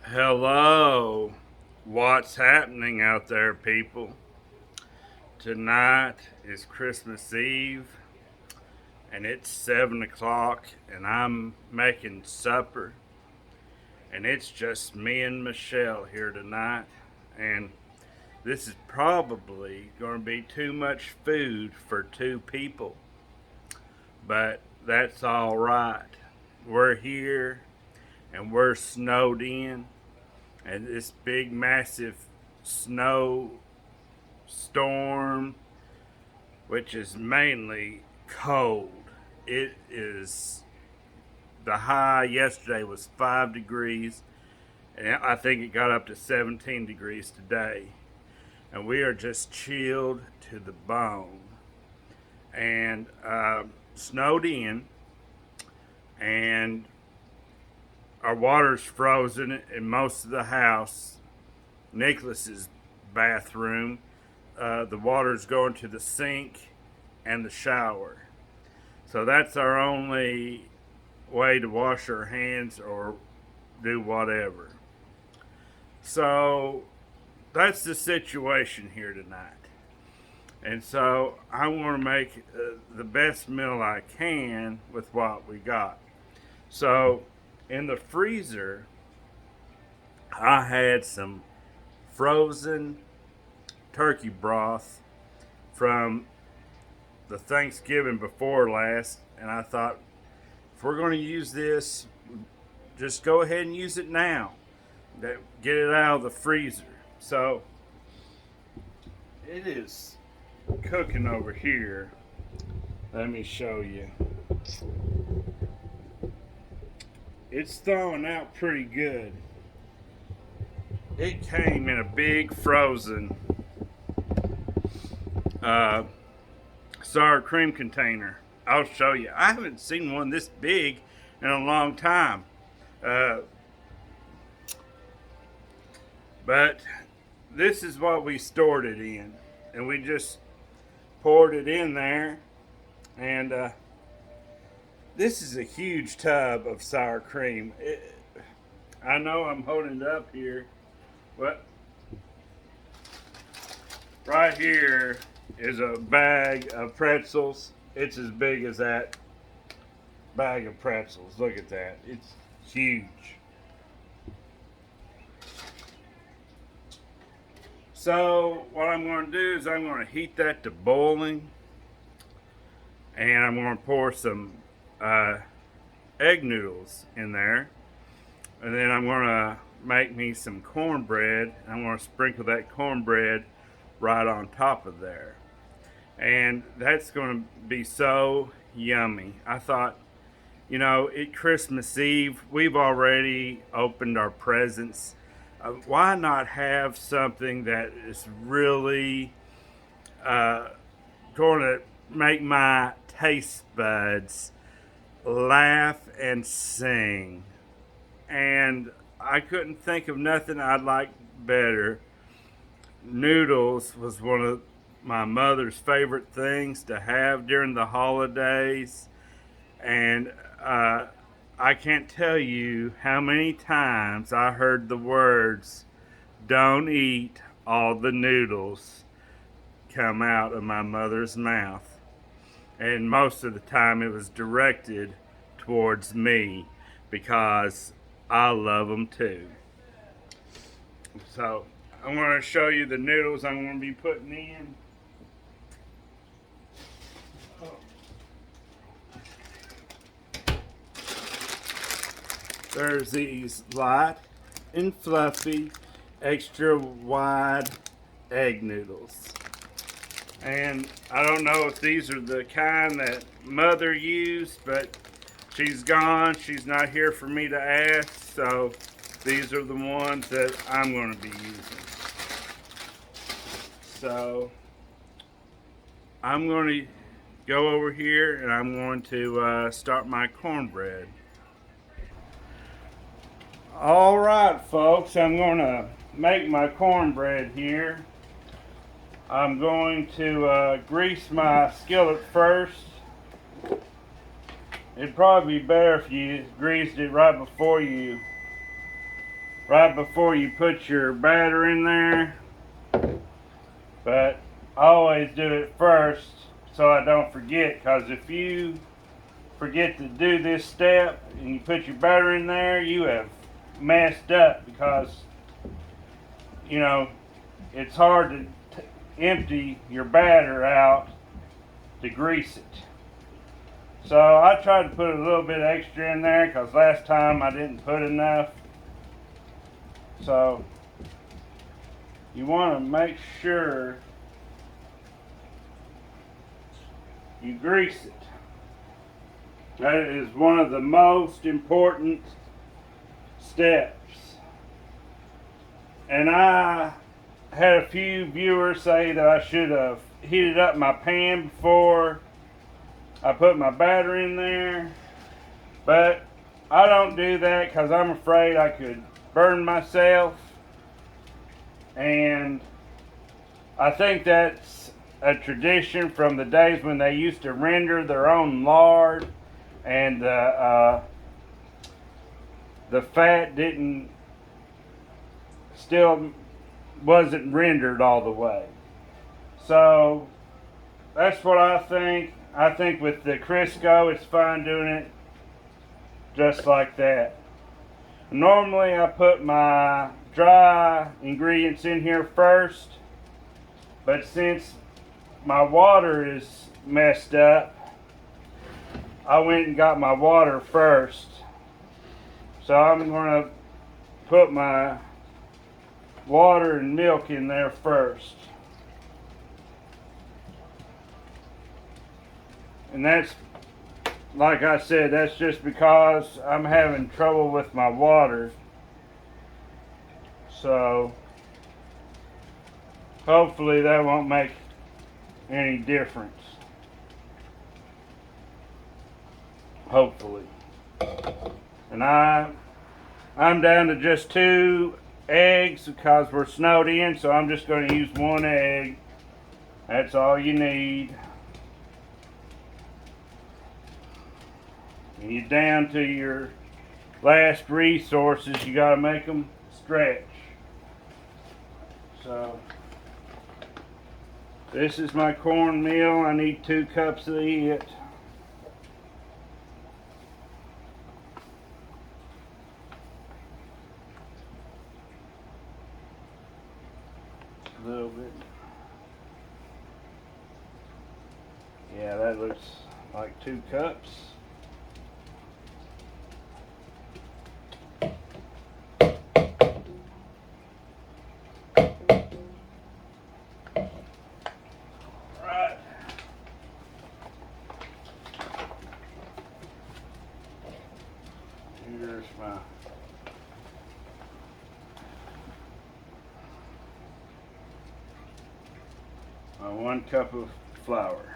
Hello, what's happening out there, people? Tonight is Christmas Eve, and it's 7 o'clock, and I'm making supper, and it's just me and Michelle here tonight, and this is probably going to be too much food for two people, but that's all right. We're here, and we're snowed in, and this big, massive snow storm, which is mainly cold. It is the high yesterday was 5 degrees, and I think it got up to 17 degrees today. And we are just chilled to the bone. And snowed in, and our water's frozen in most of the house. Nicholas's bathroom, the water's going to the sink and the shower. So that's our only way to wash our hands or do whatever. So that's the situation here tonight. And so I want to make the best meal I can with what we got. So in the freezer, I had some frozen turkey broth from the Thanksgiving before last, and I thought if we're going to use this, just go ahead and use it now. Get it out of the freezer. So it is cooking over here. Let me show you. It's thawing out pretty good. It came in a big frozen sour cream container. I'll show you. I haven't seen one this big in a long time. But this is what we stored it in. And we just poured it in there. And this is a huge tub of sour cream. I know I'm holding it up here, but right here is a bag of pretzels. It's as big as that bag of pretzels. Look at that. It's huge. So what I'm going to do is I'm going to heat that to boiling, and I'm going to pour some egg noodles in there, and then I'm going to make me some cornbread. I'm going to sprinkle that cornbread right on top of there, and that's going to be so yummy. I thought, at Christmas Eve, we've already opened our presents. Why not have something that is really going to make my taste buds laugh and sing? And I couldn't think of nothing I'd like better. Noodles was one of my mother's favorite things to have during the holidays, and I can't tell you how many times I heard the words, "Don't eat all the noodles," come out of my mother's mouth. And most of the time it was directed towards me because I love them too. So I'm going to show you the noodles I'm going to be putting in. There's these light and fluffy, extra wide egg noodles. And I don't know if these are the kind that Mother used, but she's gone. She's not here for me to ask, so these are the ones that I'm going to be using. So I'm going to go over here and I'm going to start my cornbread. All right, folks, I'm going to make my cornbread here. I'm going to grease my skillet first. It'd probably be better if you greased it right before you right before you put your batter in there, but I always do it first so I don't forget, because if you forget to do this step and you put your batter in there, you have messed up, because you know it's hard to empty your batter out to grease it. So I tried to put a little bit extra in there because last time I didn't put enough. So you want to make sure you grease it. That is one of the most important steps. And I had a few viewers say that I should have heated up my pan before I put my batter in there, but I don't do that because I'm afraid I could burn myself, and I think that's a tradition from the days when they used to render their own lard, and the fat didn't still wasn't rendered all the way. So that's what I think. I think with the Crisco, it's fine doing it just like that. Normally I put my dry ingredients in here first, but since my water is messed up, I went and got my water first. So I'm going to put my water and milk in there first. And that's, like I said, that's just because I'm having trouble with my water. So hopefully that won't make any difference. Hopefully. And I'm down to just 2 eggs because we're snowed in, so I'm just going to use 1 egg. That's all you need. And you're down to your last resources. You got to make them stretch. So this is my cornmeal. I need 2 cups of it. A little bit. Yeah, that looks like 2 cups. Right. Here's my 1 cup of flour.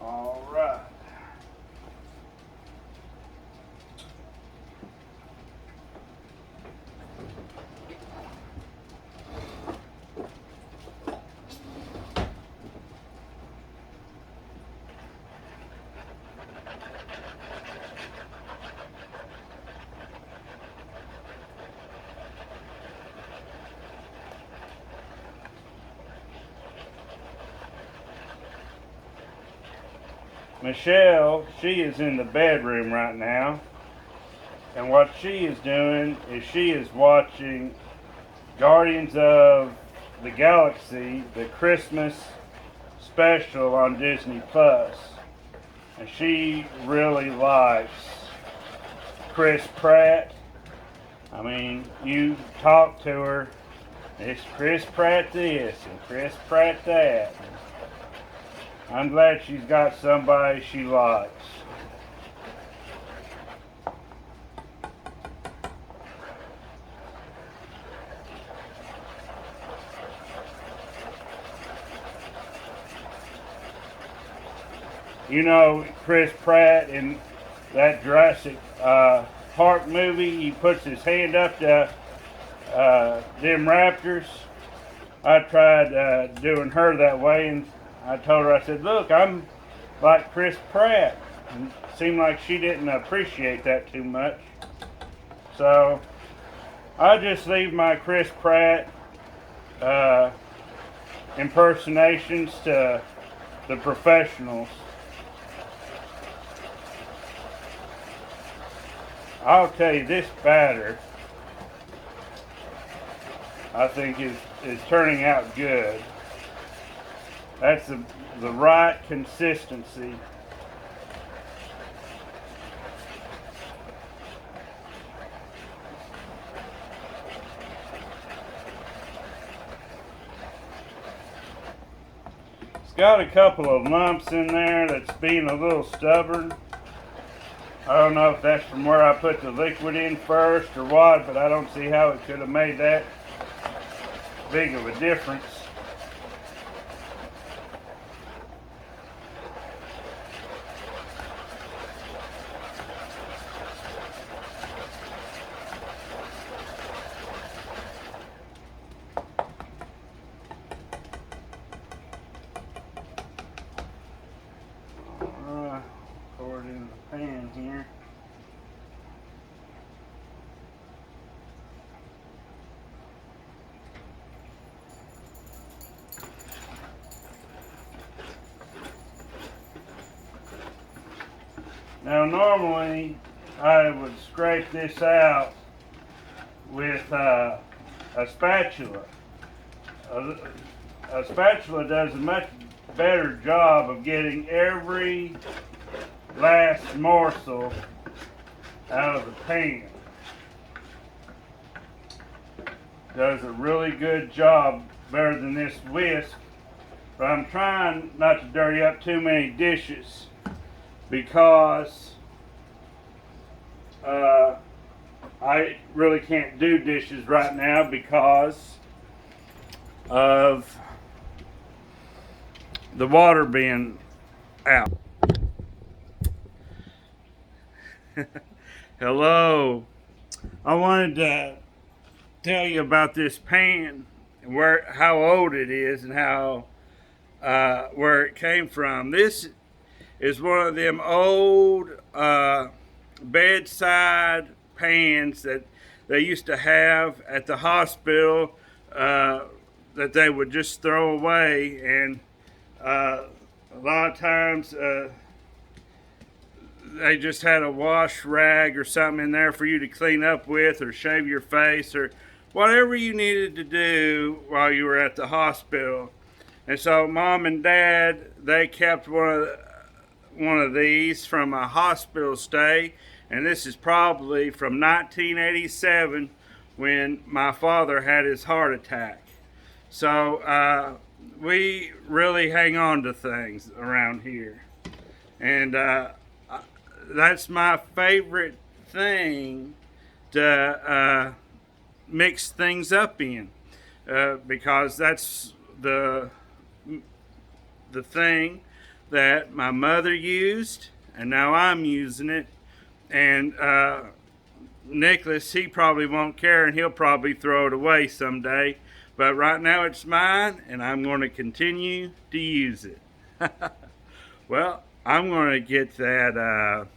All right. Michelle, she is in the bedroom right now, and what she is doing is she is watching Guardians of the Galaxy, the Christmas special on Disney Plus, and she really likes Chris Pratt. I mean, you talk to her, it's Chris Pratt this and Chris Pratt that. I'm glad she's got somebody she likes. You know, Chris Pratt in that Jurassic Park movie, he puts his hand up to them raptors. I tried doing her that way, and I told her, I said, look, I'm like Chris Pratt. And it seemed like she didn't appreciate that too much. So I just leave my Chris Pratt impersonations to the professionals. I'll tell you, this batter I think is turning out good. That's the right consistency. It's got a couple of lumps in there that's being a little stubborn. I don't know if that's from where I put the liquid in first or what, but I don't see how it could have made that big of a difference. Pour it in the pan here. Now normally I would scrape this out with a spatula. A spatula does a much better job of getting every last morsel out of the pan. Does a really good job, better than this whisk. But I'm trying not to dirty up too many dishes because I really can't do dishes right now because of the water being out. Hello. I wanted to tell you about this pan and how old it is and how where it came from. This is one of them old bedside pans that they used to have at the hospital that they would just throw away, and a lot of times they just had a wash rag or something in there for you to clean up with or shave your face or whatever you needed to do while you were at the hospital. And so Mom and Dad, they kept one of these from a hospital stay, and this is probably from 1987 when my father had his heart attack. So we really hang on to things around here, and that's my favorite thing to mix things up in, because that's the thing that my mother used, and now I'm using it. And Nicholas, he probably won't care, and he'll probably throw it away someday. But right now it's mine, and I'm going to continue to use it. Well, I'm going to get that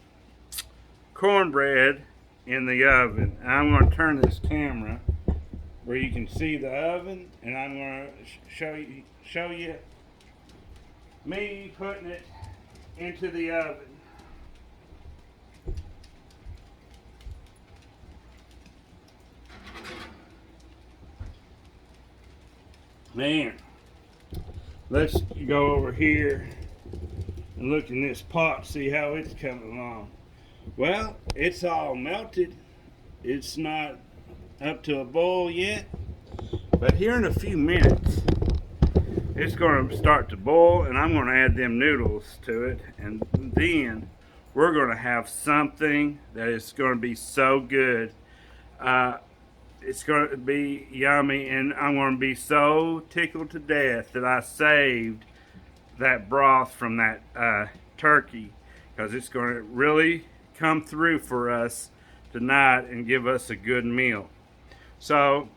cornbread in the oven. And I'm going to turn this camera where you can see the oven, and I'm going to show you me putting it into the oven. Man, let's go over here and look in this pot, see how it's coming along. Well, it's all melted. It's not up to a boil yet, but here in a few minutes it's going to start to boil, and I'm going to add them noodles to it, and then we're going to have something that is going to be so good. It's going to be yummy, and I'm going to be so tickled to death that I saved that broth from that turkey, because it's going to really come through for us tonight and give us a good meal. So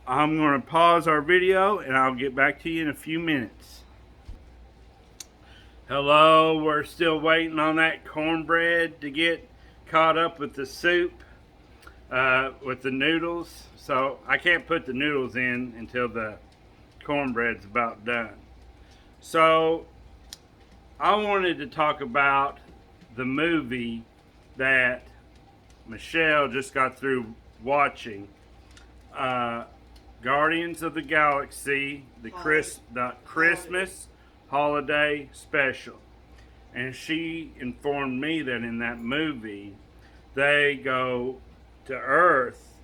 I'm going to pause our video, and I'll get back to you in a few minutes. Hello, we're still waiting on that cornbread to get caught up with the soup, with the noodles. So I can't put the noodles in until the cornbread's about done. So I wanted to talk about the movie that Michelle just got through watching. Uh, Guardians of the Galaxy, the Christmas holiday special. And she informed me that in that movie, they go to Earth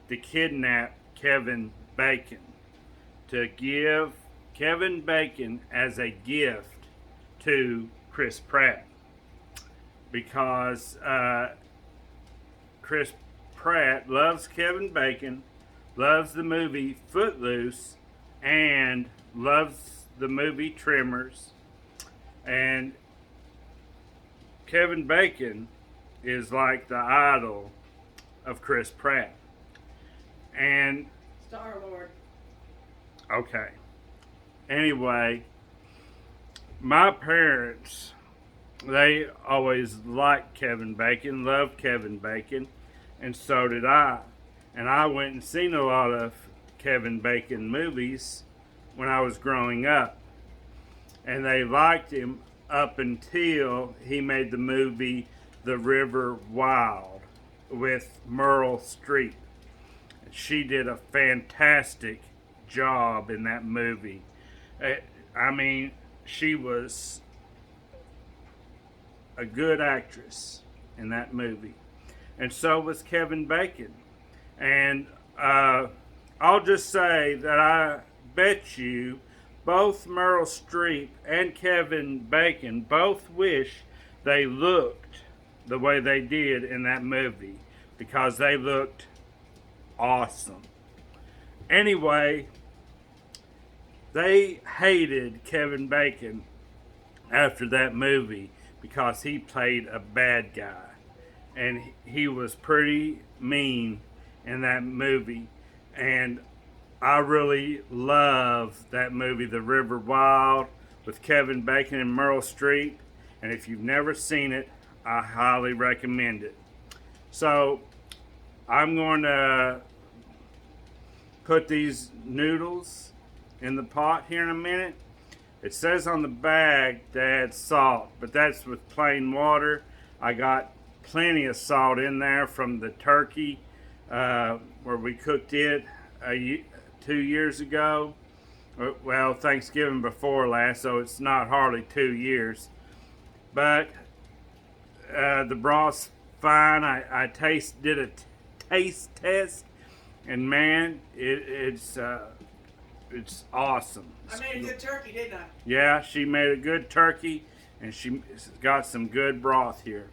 to kidnap Kevin Bacon, to give Kevin Bacon as a gift to Chris Pratt, because Chris Pratt loves Kevin Bacon, loves the movie Footloose, and loves the movie Tremors. And Kevin Bacon is like the idol of Chris Pratt. And Star Lord. okay. Anyway, my parents, they always liked Kevin Bacon, loved Kevin Bacon, and so did I. And I went and seen a lot of Kevin Bacon movies when I was growing up. And they liked him up until he made the movie The River Wild with Meryl Streep. She did a fantastic job in that movie. I mean, she was a good actress in that movie. And so was Kevin Bacon. And I'll just say that I bet you both Meryl Streep and Kevin Bacon both wish they looked the way they did in that movie, because they looked awesome. Anyway, they hated Kevin Bacon after that movie because he played a bad guy. And he was pretty mean in that movie. And I really love that movie, The River Wild, with Kevin Bacon and Meryl Streep. And if you've never seen it, I highly recommend it. So I'm going to put these noodles in the pot here in a minute. It says on the bag to add salt, but that's with plain water. I got plenty of salt in there from the turkey where we cooked it 2 years ago. Well, Thanksgiving before last, so it's not hardly 2 years. But the broth's fine. I did a taste test, and man, it's awesome. I made a good turkey, didn't I? Yeah, she made a good turkey, and she got some good broth here.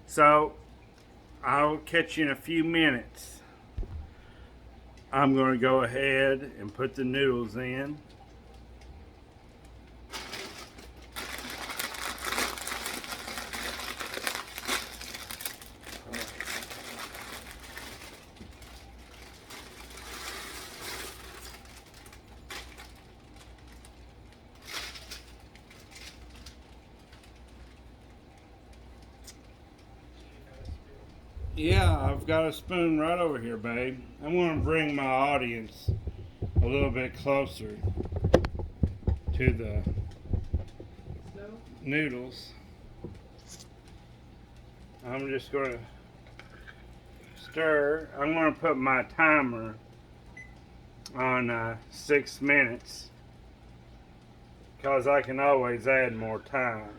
So I'll catch you in a few minutes. I'm going to go ahead and put the noodles in. Yeah, I've got a spoon right over here, babe. I'm going to bring my audience a little bit closer to the noodles. I'm just going to stir. I'm going to put my timer on 6 minutes, because I can always add more time.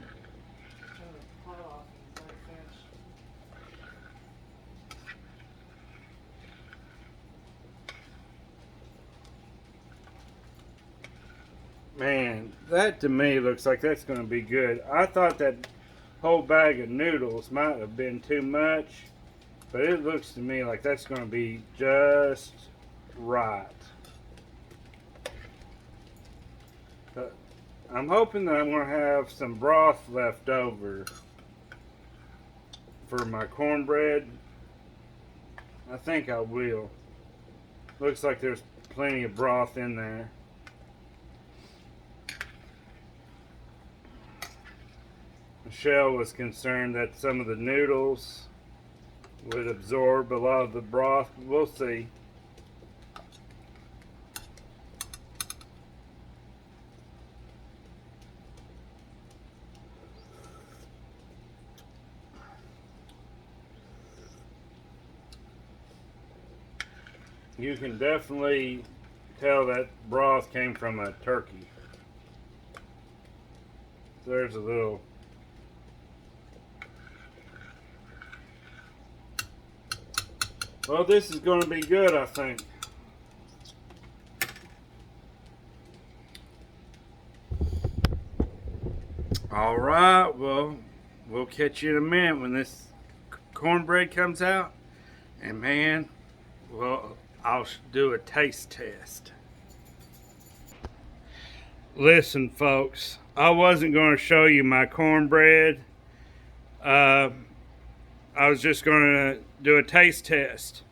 Man, that to me looks like that's going to be good. I thought that whole bag of noodles might have been too much, but it looks to me like that's going to be just right. But I'm hoping that I'm going to have some broth left over for my cornbread. I think I will. Looks like there's plenty of broth in there. Michelle was concerned that some of the noodles would absorb a lot of the broth. We'll see. You can definitely tell that broth came from a turkey. There's a little. Well, this is going to be good, I think. All right, well, we'll catch you in a minute when this cornbread comes out. And man, well, I'll do a taste test. Listen, folks, I wasn't going to show you my cornbread. I was just going to do a taste test.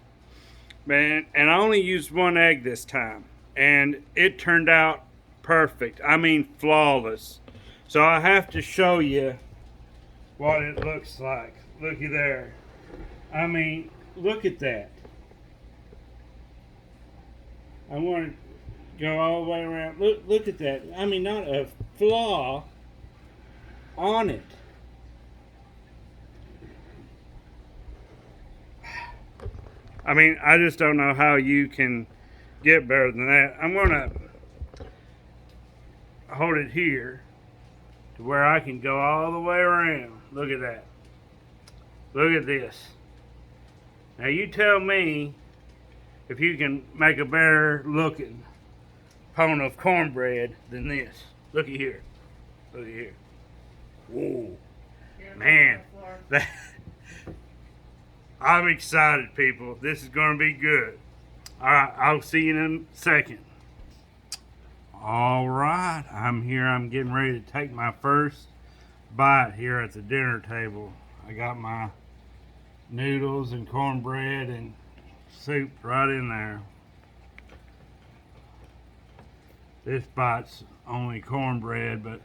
Man, and I only used one egg this time. And it turned out perfect. I mean, flawless. So I have to show you what it looks like. Looky there. I mean, look at that. I want to go all the way around. Look at that. I mean, not a flaw on it. I mean, I just don't know how you can get better than that. I'm going to hold it here to where I can go all the way around. Look at that. Look at this. Now you tell me if you can make a better looking pound of cornbread than this. Looky here. Looky here. Whoa. Man. That, I'm excited, people. This is going to be good. Alright, I'll see you in a second. Alright, I'm here. I'm getting ready to take my first bite here at the dinner table. I got my noodles and cornbread and soup right in there. This bite's only cornbread, but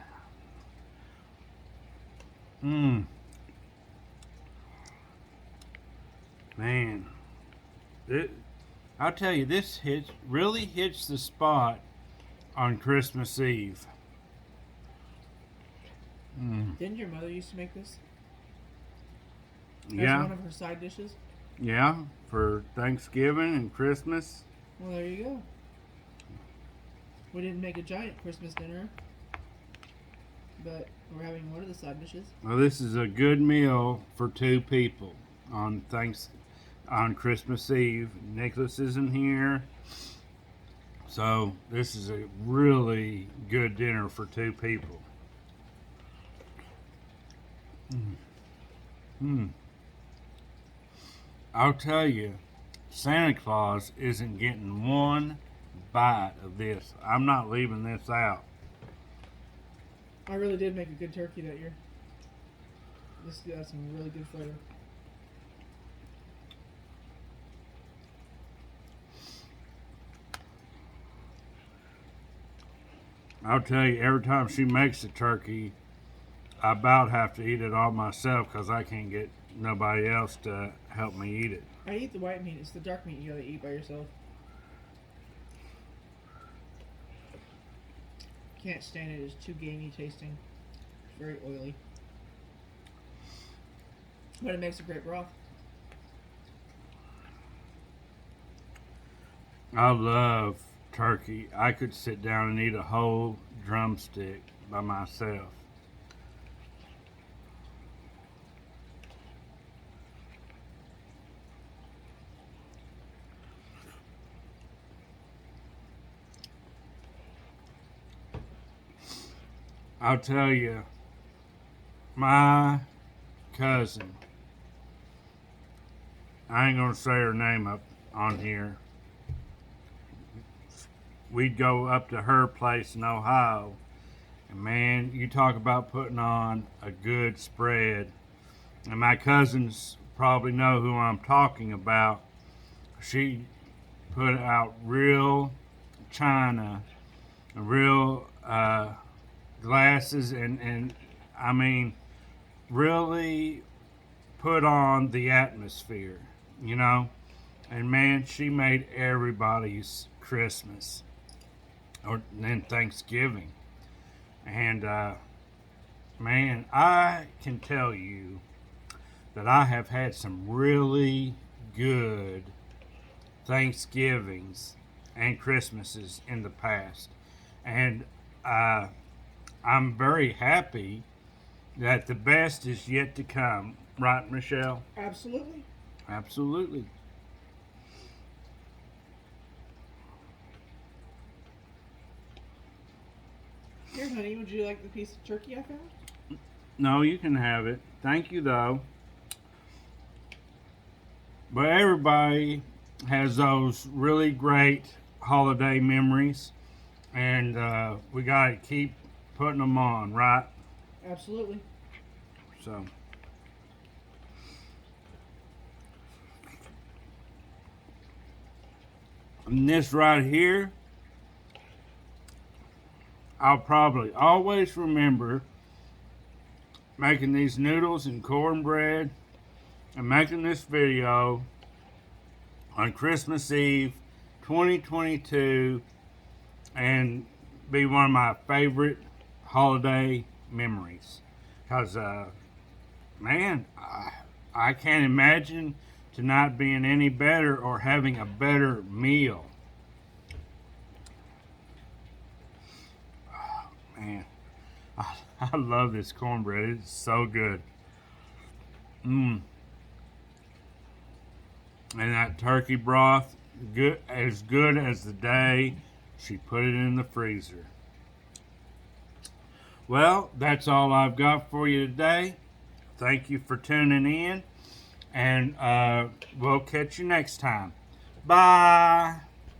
man, I'll tell you, this really hits the spot on Christmas Eve. Didn't your mother used to make this? Yeah. As one of her side dishes? Yeah, for Thanksgiving and Christmas. Well, there you go. We didn't make a giant Christmas dinner, but we're having one of the side dishes. Well, this is a good meal for two people on Christmas Eve. Nicholas isn't here, so this is a really good dinner for two people. I'll tell you, Santa Claus isn't getting one bite of this. I'm not leaving this out. I really did make a good turkey that year. This got some really good flavor. I'll tell you, every time she makes a turkey, I about have to eat it all myself because I can't get nobody else to help me eat it. I eat the white meat. It's the dark meat you gotta eat by yourself. Can't stand it. It's too gamey tasting. It's very oily. But it makes a great broth. I love turkey. I could sit down and eat a whole drumstick by myself. I'll tell you, my cousin, I ain't gonna say her name up on here. We'd go up to her place in Ohio, and man, you talk about putting on a good spread. And my cousins probably know who I'm talking about. She put out real china, real glasses, and I mean, really put on the atmosphere, you know. And man, she made everybody's Christmas or then Thanksgiving. And man, I can tell you that I have had some really good Thanksgivings and Christmases in the past. And I'm very happy that the best is yet to come. Right, Michelle? Absolutely. Absolutely. Here, honey, would you like the piece of turkey I found? No, you can have it. Thank you, though. But everybody has those really great holiday memories, and we got to keep putting them on, right? Absolutely. So, and this right here, I'll probably always remember making these noodles and cornbread and making this video on Christmas Eve 2022 and be one of my favorite holiday memories. Because, man, I can't imagine tonight being any better or having a better meal. Oh, man, I love this cornbread. It's so good. Mmm. And that turkey broth, good as the day she put it in the freezer. Well, that's all I've got for you today. Thank you for tuning in, and we'll catch you next time. Bye.